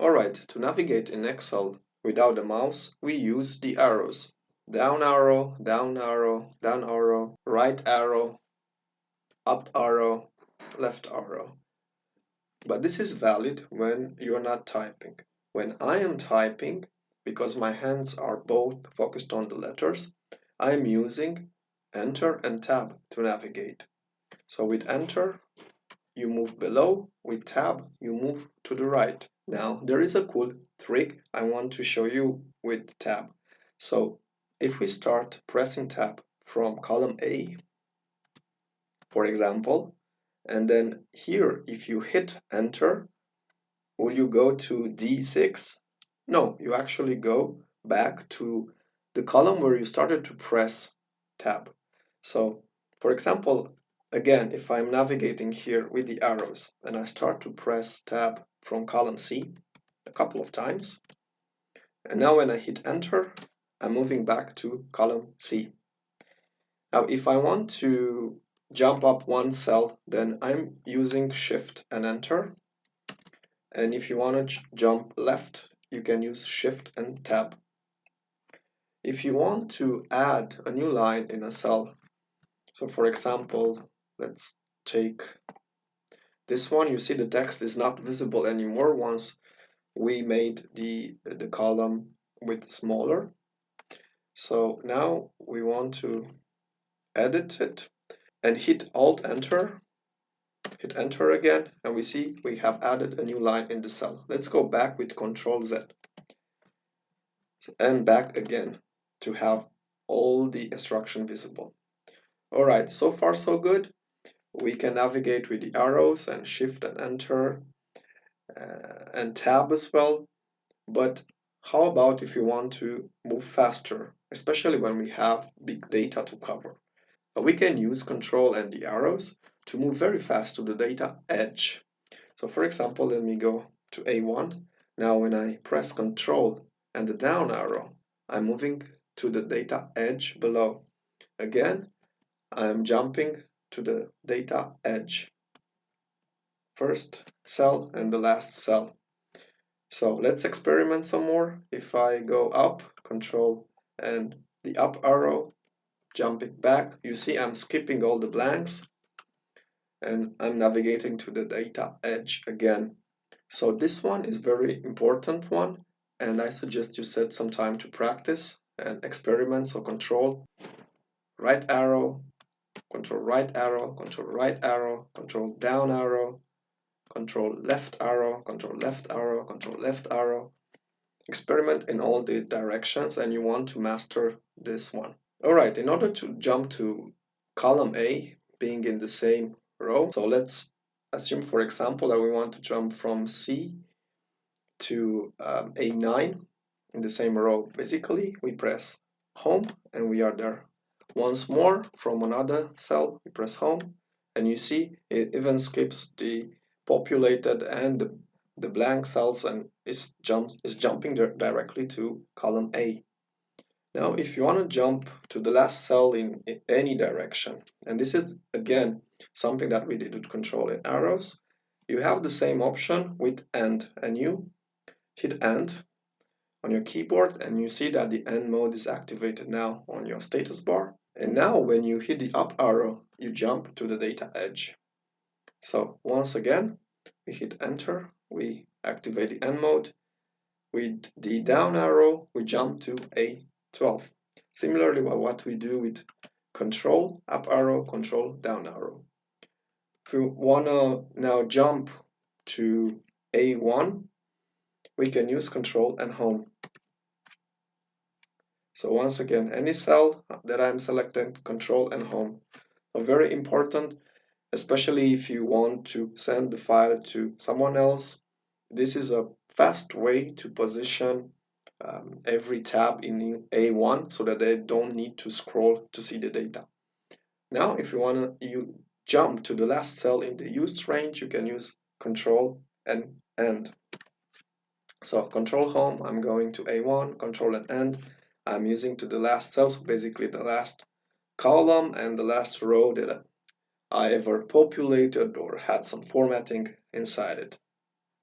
Alright, to navigate in Excel without a mouse, we use the arrows. Down arrow, down arrow, down arrow, right arrow, up arrow, left arrow. But this is valid when you're not typing. When I am typing, because my hands are both focused on the letters, I am using Enter and Tab to navigate. So with Enter, you move below. With Tab, you move to the right. Now, there is a cool trick I want to show you with Tab. So if we start pressing Tab from column A, for example, and then here, if you hit Enter, will you go to D6? No, you actually go back to the column where you started to press Tab. So, for example, again, if I'm navigating here with the arrows and I start to press Tab from column C a couple of times, and now when I hit Enter, I'm moving back to column C. Now, if I want to jump up one cell, then I'm using Shift and Enter. And if you want to jump left, you can use Shift and Tab. If you want to add a new line in a cell, so for example, let's take this one. You see the text is not visible anymore once we made the column width smaller. So now we want to edit it and hit Alt Enter, hit Enter again, and we see we have added a new line in the cell. Let's go back with Control Z and back again to have all the instruction visible. All right, so far so good. We can navigate with the arrows and Shift and Enter and Tab as well. But how about if you want to move faster, especially when we have big data to cover? We can use Control and the arrows to move very fast to the data edge. So for example, let me go to A1. Now when I press Control and the down arrow, I'm moving to the data edge below. Again, I'm jumping to the data edge. First cell and the last cell. So let's experiment some more. If I go up, Control and the up arrow, jumping back, you see I'm skipping all the blanks and I'm navigating to the data edge again. So this one is very important one, and I suggest you set some time to practice and experiment. So Control, right arrow, Control right arrow, Control right arrow, Control down arrow, Control left arrow, Control left arrow, Control left arrow. Experiment in all the directions and you want to master this one. All right, in order to jump to column A, being in the same row, so let's assume, for example, that we want to jump from C to A9 in the same row. Basically, we press Home and we are there. Once more, from another cell, we press Home and you see it even skips the populated and the blank cells and is jumping directly to column A. Now, if you want to jump to the last cell in any direction, and this is again something that we did with Control and arrows, you have the same option with End, and you hit End on your keyboard, and you see that the End mode is activated now on your status bar. And now, when you hit the up arrow, you jump to the data edge. So once again, we hit Enter, we activate the End mode. With the down arrow, we jump to A12. Similarly, what we do with Control, up arrow, Control, down arrow. If we want to now jump to A1, we can use Control and Home. So once again, any cell that I'm selecting, Control and Home. So very important, especially if you want to send the file to someone else. This is a fast way to position every tab in A1 so that they don't need to scroll to see the data. Now, if you want to jump to the last cell in the used range, you can use Control and End. So Control Home, I'm going to A1, Control and End. I'm using to the last cell, so basically the last column and the last row that I ever populated or had some formatting inside it.